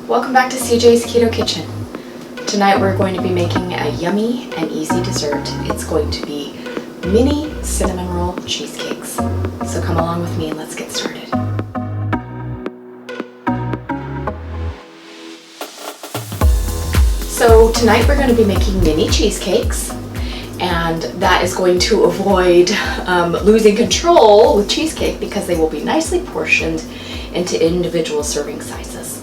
Welcome back to CJ's Keto Kitchen. Tonight we're going to be making a yummy and easy dessert. It's going to be mini cinnamon roll cheesecakes. So come along with me and let's get started. So tonight we're going to be making mini cheesecakes, and that is going to avoid losing control with cheesecake because they will be nicely portioned into individual serving sizes.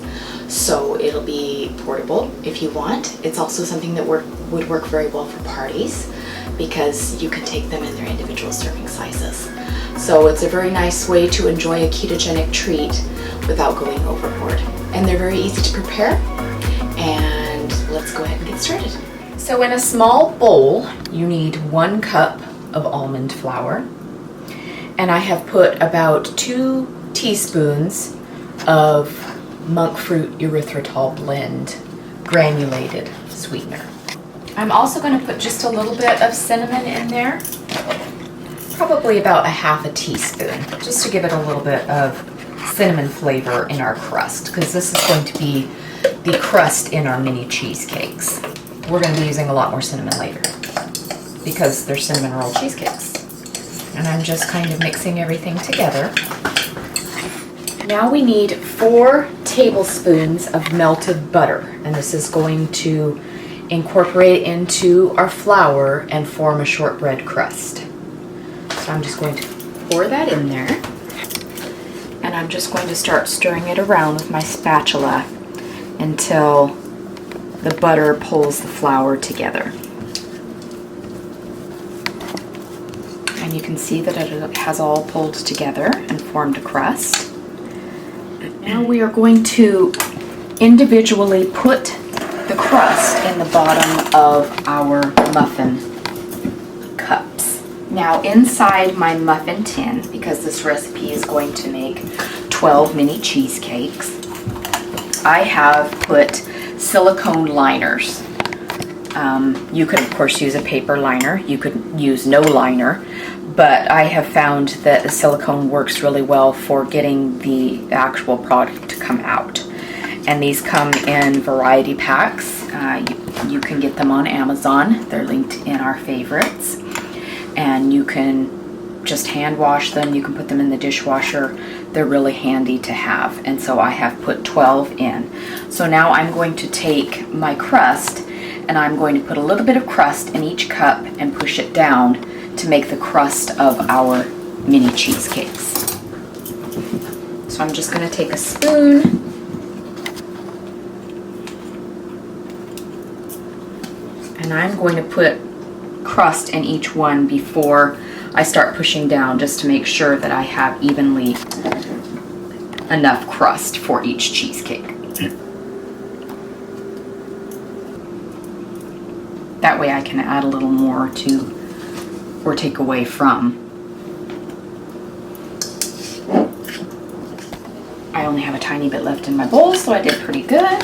So it'll be portable if you want. It's also something that would work very well for parties because you can take them in their individual serving sizes. So it's a very nice way to enjoy a ketogenic treat without going overboard. And they're very easy to prepare. And let's go ahead and get started. So in a small bowl, you need 1 cup of almond flour. And I have put about 2 teaspoons of monk fruit erythritol blend granulated sweetener. I'm also going to put just a little bit of cinnamon in there, probably about a half a teaspoon, just to give it a little bit of cinnamon flavor in our crust, because this is going to be the crust in our mini cheesecakes. We're going to be using a lot more cinnamon later because they're cinnamon roll cheesecakes. And I'm just kind of mixing everything together. Now we need 4 tablespoons of melted butter, and this is going to incorporate into our flour and form a shortbread crust. So I'm just going to pour that in there, and I'm just going to start stirring it around with my spatula until the butter pulls the flour together. And you can see that it has all pulled together and formed a crust. Now we are going to individually put the crust in the bottom of our muffin cups. Now inside my muffin tin, because this recipe is going to make 12 mini cheesecakes, I have put silicone liners. You could of course use a paper liner, you could use no liner, but I have found that the silicone works really well for getting the actual product to come out. And these come in variety packs. You can get them on Amazon. They're linked in our favorites. And you can just hand wash them. You can put them in the dishwasher. They're really handy to have. And so I have put 12 in. So now I'm going to take my crust and I'm going to put a little bit of crust in each cup and push it down to make the crust of our mini cheesecakes. So I'm just going to take a spoon and I'm going to put crust in each one before I start pushing down, just to make sure that I have evenly enough crust for each cheesecake. That way I can add a little more to or take away from. I only have a tiny bit left in my bowl, so I did pretty good.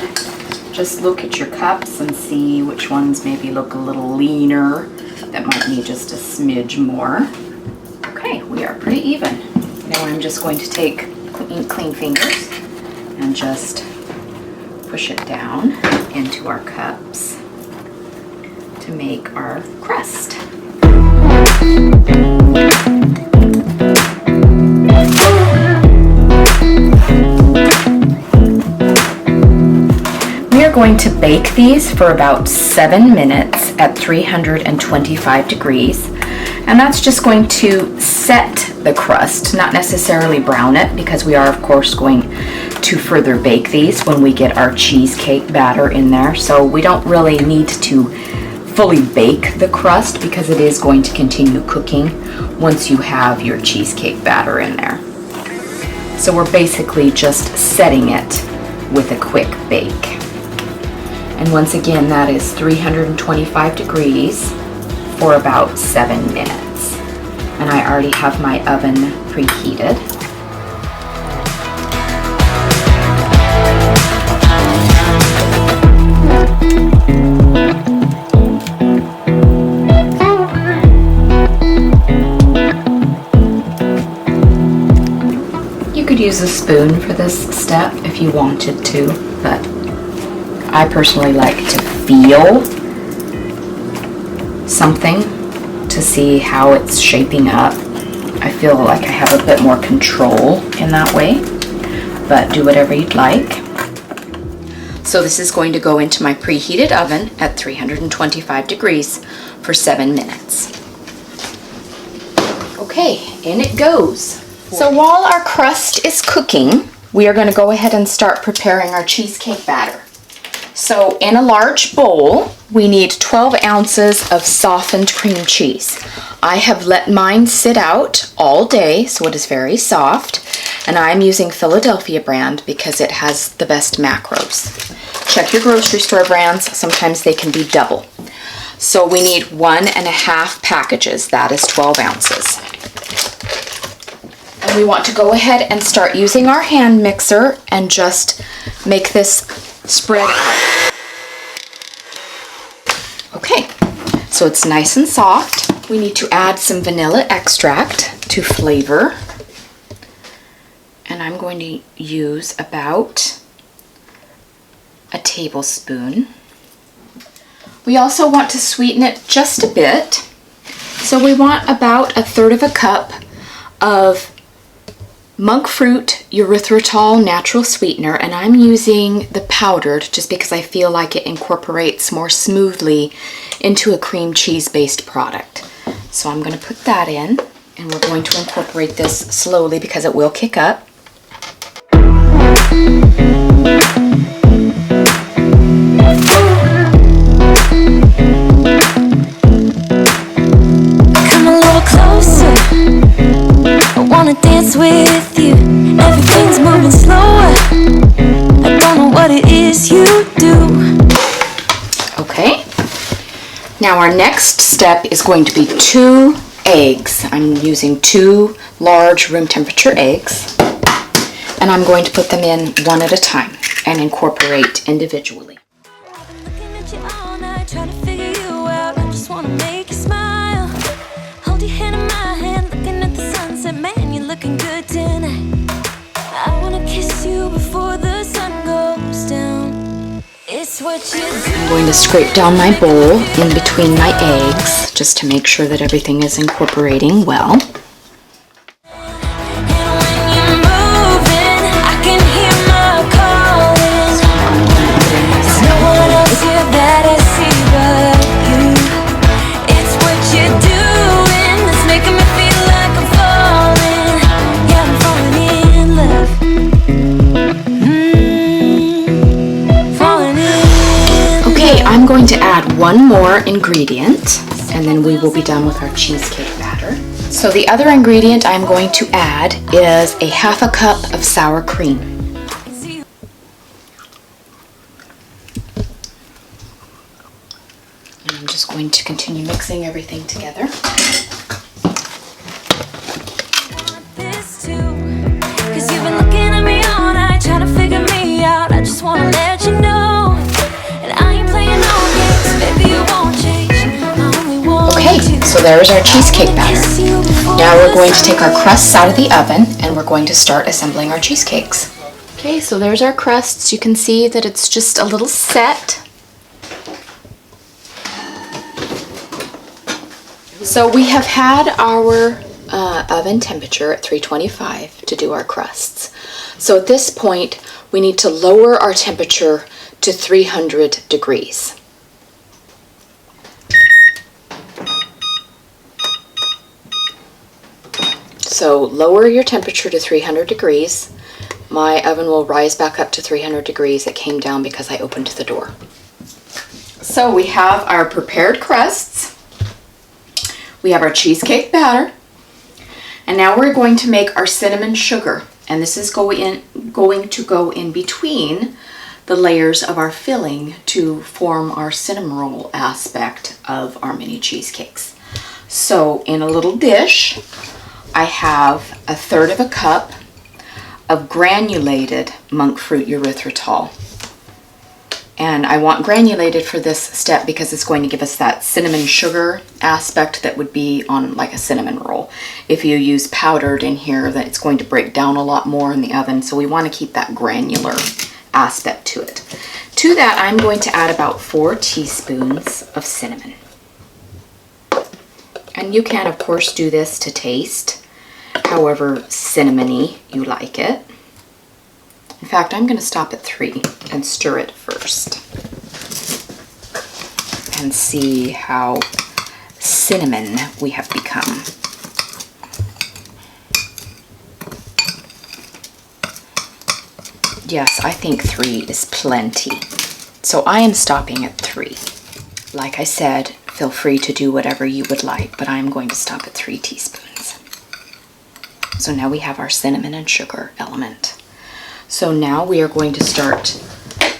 Just look at your cups and see which ones maybe look a little leaner, that might need just a smidge more. Okay, we are pretty even. Now I'm just going to take clean fingers and just push it down into our cups to make our crust. We are going to bake these for about 7 minutes at 325 degrees, and that's just going to set the crust, not necessarily brown it, because we are of course going to further bake these when we get our cheesecake batter in there. So we don't really need to fully bake the crust because it is going to continue cooking once you have your cheesecake batter in there. So we're basically just setting it with a quick bake. And once again, that is 325 degrees for about 7 minutes. And I already have my oven preheated. You could use a spoon for this step if you wanted to, but I personally like to feel something to see how it's shaping up. I feel like I have a bit more control in that way, but do whatever you'd like. So this is going to go into my preheated oven at 325 degrees for 7 minutes. Okay, in it goes. So while our crust is cooking, we are going to go ahead and start preparing our cheesecake batter. So in a large bowl, we need 12 ounces of softened cream cheese. I have let mine sit out all day, so it is very soft, and I'm using Philadelphia brand because it has the best macros. Check your grocery store brands, sometimes they can be double. So we need 1.5 packages, that is 12 ounces. And we want to go ahead and start using our hand mixer and just make this spread out. Okay, so it's nice and soft. We need to add some vanilla extract to flavor. And I'm going to use about a tablespoon. We also want to sweeten it just a bit. So we want about 1/3 cup of monk fruit erythritol natural sweetener, and I'm using the powdered just because I feel like it incorporates more smoothly into a cream cheese based product. So I'm going to put that in, and we're going to incorporate this slowly because it will kick up. Come a little closer, I wanna dance with you. Everything's moving slower, I don't know what it is you do. Okay, now our next step is going to be 2 eggs. I'm using 2 large room temperature eggs, and I'm going to put them in one at a time and incorporate individually. I've been looking at you all night, trying to figure you out. I just wanna make you smile. Hold your hand in my hand, looking at the sunset. Man, you're looking good tonight. I wanna kiss you before the sun goes down. It's what you do. I'm going to scrape down my bowl in between my eggs just to make sure that everything is incorporating well. And when you're moving, I can hear my calling. There's no one else here that I see but you. It's what you're doing that's making me feel like I'm falling. Yeah, I'm falling in love. Falling in. Okay, I'm going to add one more ingredient, and then we will be done with our cheesecake batter. So the other ingredient I'm going to add is 1/2 cup of sour cream. And I'm just going to continue mixing everything together. This too, 'cause you've been looking at me all night, trying to figure me out. I just wanna let you know, and I ain't playing no games, baby, you won't change. I only want Okay, you. so there's our cheesecake batter. Now we're going to take our crusts out of the oven and we're going to start assembling our cheesecakes. Okay, so there's our crusts. You can see that it's just a little set. So we have had our oven temperature at 325 to do our crusts. So at this point, we need to lower our temperature to 300 degrees. So lower your temperature to 300 degrees. My oven will rise back up to 300 degrees. It came down because I opened the door. So we have our prepared crusts. We have our cheesecake batter. And now we're going to make our cinnamon sugar. And this is going to go in between the layers of our filling to form our cinnamon roll aspect of our mini cheesecakes. So in a little dish, I have 1/3 cup of granulated monk fruit erythritol. And I want granulated for this step because it's going to give us that cinnamon sugar aspect that would be on like a cinnamon roll. If you use powdered in here, then it's going to break down a lot more in the oven, so we want to keep that granular aspect to it. To that, I'm going to add about 4 teaspoons of cinnamon. And you can, of course, do this to taste however cinnamony you like it. In fact, I'm going to stop at 3 and stir it first and see how cinnamon we have become. Yes, I think 3 is plenty. So I am stopping at 3. Like I said, feel free to do whatever you would like, but I'm going to stop at 3 teaspoons. So now we have our cinnamon and sugar element. So now we are going to start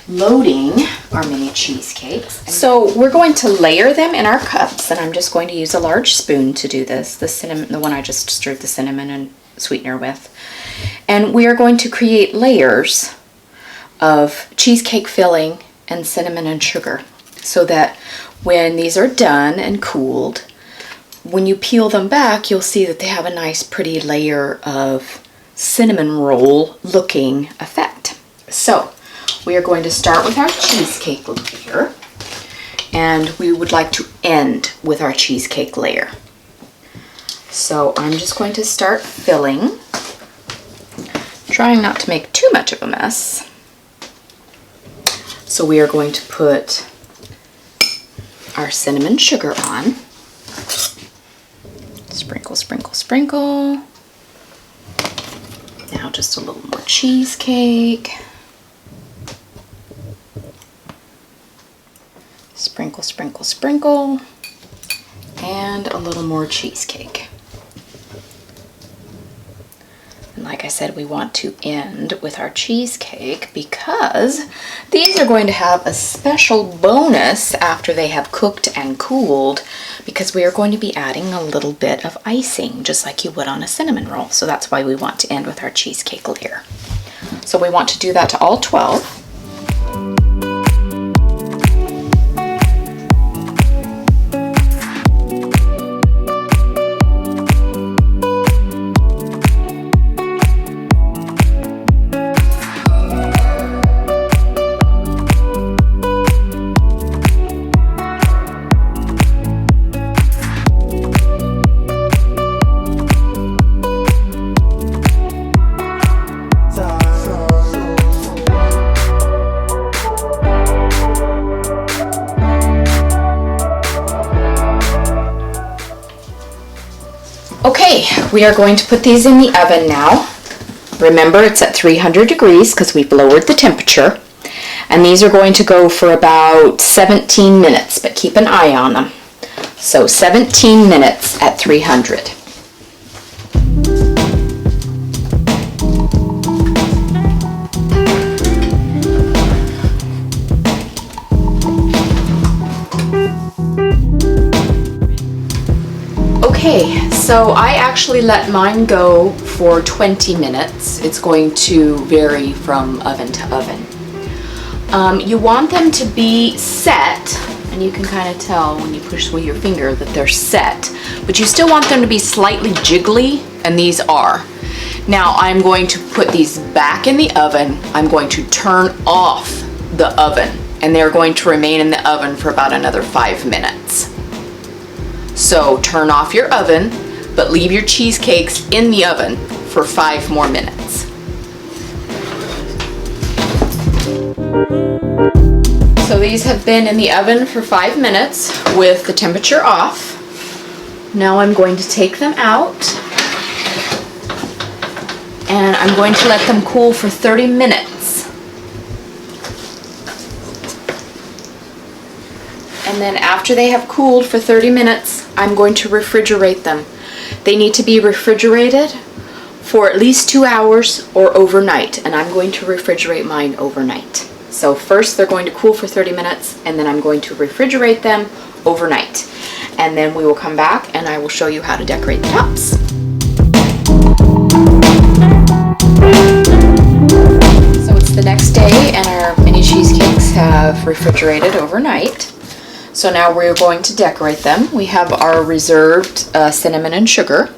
loading our mini cheesecakes. So we're going to layer them in our cups, and I'm just going to use a large spoon to do this. The cinnamon, the one I just stirred the cinnamon and sweetener with. And we are going to create layers of cheesecake filling and cinnamon and sugar, so that when these are done and cooled, when you peel them back, you'll see that they have a nice pretty layer of cinnamon roll looking effect. So we are going to start with our cheesecake layer, and we would like to end with our cheesecake layer. So I'm just going to start filling, trying not to make too much of a mess. So we are going to put our cinnamon sugar on. Sprinkle, sprinkle, sprinkle. Now just a little more cheesecake. Sprinkle, sprinkle, sprinkle. And a little more cheesecake. And like I said, we want to end with our cheesecake because these are going to have a special bonus after they have cooked and cooled, because we are going to be adding a little bit of icing, just like you would on a cinnamon roll. So that's why we want to end with our cheesecake layer. So we want to do that to all 12. Okay, we are going to put these in the oven now. Remember, it's at 300 degrees because we've lowered the temperature. And these are going to go for about 17 minutes, but keep an eye on them. So 17 minutes at 300. Okay, so I actually let mine go for 20 minutes. It's going to vary from oven to oven. You want them to be set, and you can kind of tell when you push with your finger that they're set, but you still want them to be slightly jiggly, and these are. Now I'm going to put these back in the oven. I'm going to turn off the oven, and they're going to remain in the oven for about another 5 minutes. So turn off your oven, but leave your cheesecakes in the oven for 5 more minutes. So these have been in the oven for 5 minutes with the temperature off. Now I'm going to take them out, and I'm going to let them cool for 30 minutes. And then after they have cooled for 30 minutes, I'm going to refrigerate them. They need to be refrigerated for at least 2 hours or overnight, and I'm going to refrigerate mine overnight. So first they're going to cool for 30 minutes, and then I'm going to refrigerate them overnight. And then we will come back and I will show you how to decorate the tops. So it's the next day and our mini cheesecakes have refrigerated overnight. So now we're going to decorate them. We have our reserved cinnamon and sugar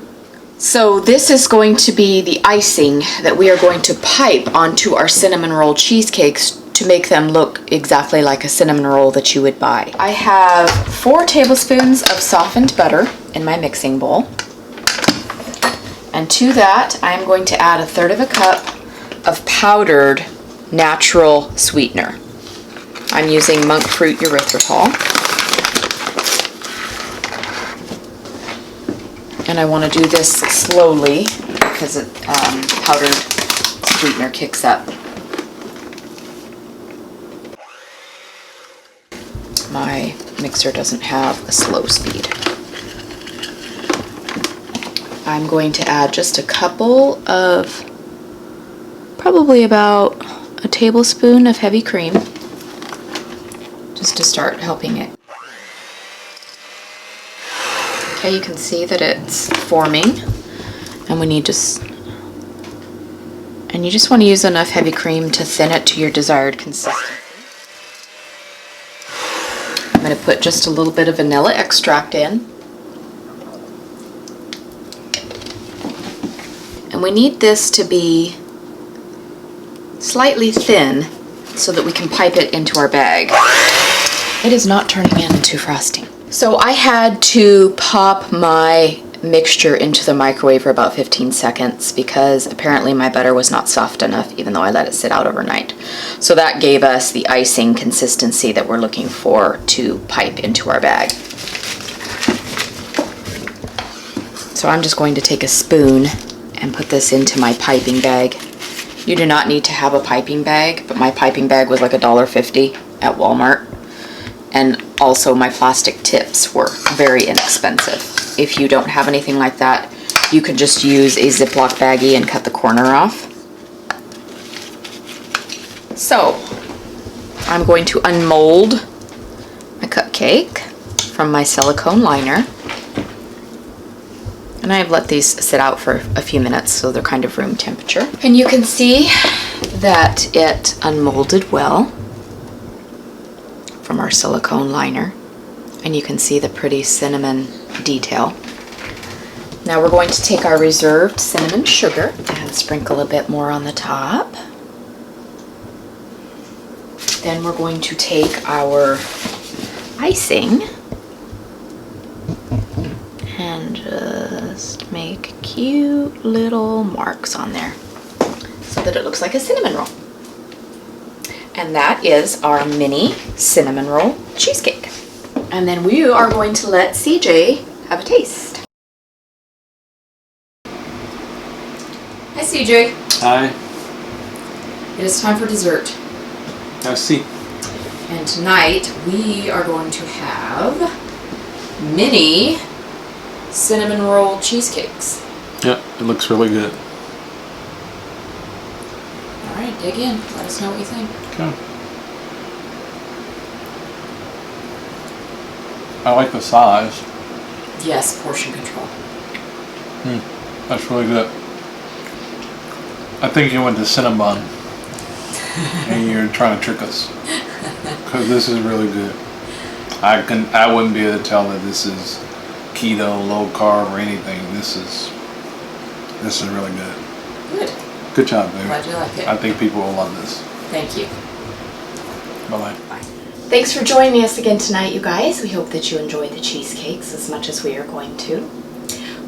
So this is going to be the icing that we are going to pipe onto our cinnamon roll cheesecakes to make them look exactly like a cinnamon roll that you would buy. I have 4 tablespoons of softened butter in my mixing bowl. And to that, I'm going to add 1/3 cup of powdered natural sweetener. I'm using monk fruit erythritol. And I want to do this slowly because powdered sweetener kicks up. My mixer doesn't have a slow speed. I'm going to add just a couple of, probably about a tablespoon of heavy cream, just to start helping it. Okay, you can see that it's forming, and you just want to use enough heavy cream to thin it to your desired consistency. I'm going to put just a little bit of vanilla extract in. And we need this to be slightly thin so that we can pipe it into our bag. It is not turning into frosting. So I had to pop my mixture into the microwave for about 15 seconds because apparently my butter was not soft enough even though I let it sit out overnight. So that gave us the icing consistency that we're looking for to pipe into our bag. So I'm just going to take a spoon and put this into my piping bag. You do not need to have a piping bag, but my piping bag was like $1.50 at Walmart. And also my plastic tips were very inexpensive. If you don't have anything like that, you could just use a Ziploc baggie and cut the corner off. So, I'm going to unmold my cupcake from my silicone liner. And I've let these sit out for a few minutes so they're kind of room temperature. And you can see that it unmolded well from our silicone liner, and you can see the pretty cinnamon detail. Now we're going to take our reserved cinnamon sugar and sprinkle a bit more on the top. Then we're going to take our icing and just make cute little marks on there so that it looks like a cinnamon roll. And that is our mini cinnamon roll cheesecake. And then we are going to let CJ have a taste. Hi CJ. Hi. It is time for dessert. I see. And tonight we are going to have mini cinnamon roll cheesecakes. Yeah, it looks really good. Alright, dig in. Let us know what you think. Okay. I like the size. Yes, portion control. That's really good. I think you went to Cinnabon and you're trying to trick us. Because this is really good. I wouldn't be able to tell that this is keto, low carb, or anything. This is really good. Good. Good job, baby. Glad you like it. I think people will love this. Thank you. Bye-bye. Bye. Thanks for joining us again tonight, you guys. We hope that you enjoyed the cheesecakes as much as we are going to.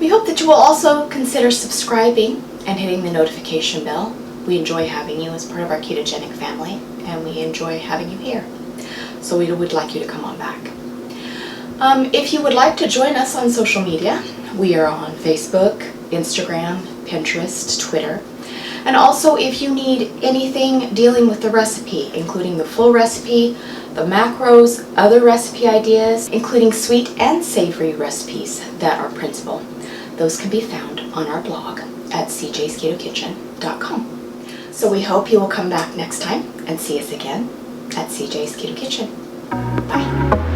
We hope that you will also consider subscribing and hitting the notification bell. We enjoy having you as part of our ketogenic family, and we enjoy having you here. So we would like you to come on back. If you would like to join us on social media, we are on Facebook, Instagram, Pinterest, Twitter. And also, if you need anything dealing with the recipe, including the full recipe, the macros, other recipe ideas, including sweet and savory recipes that are printable, those can be found on our blog at cjsketokitchen.com. So we hope you will come back next time and see us again at CJ's Keto Kitchen. Bye.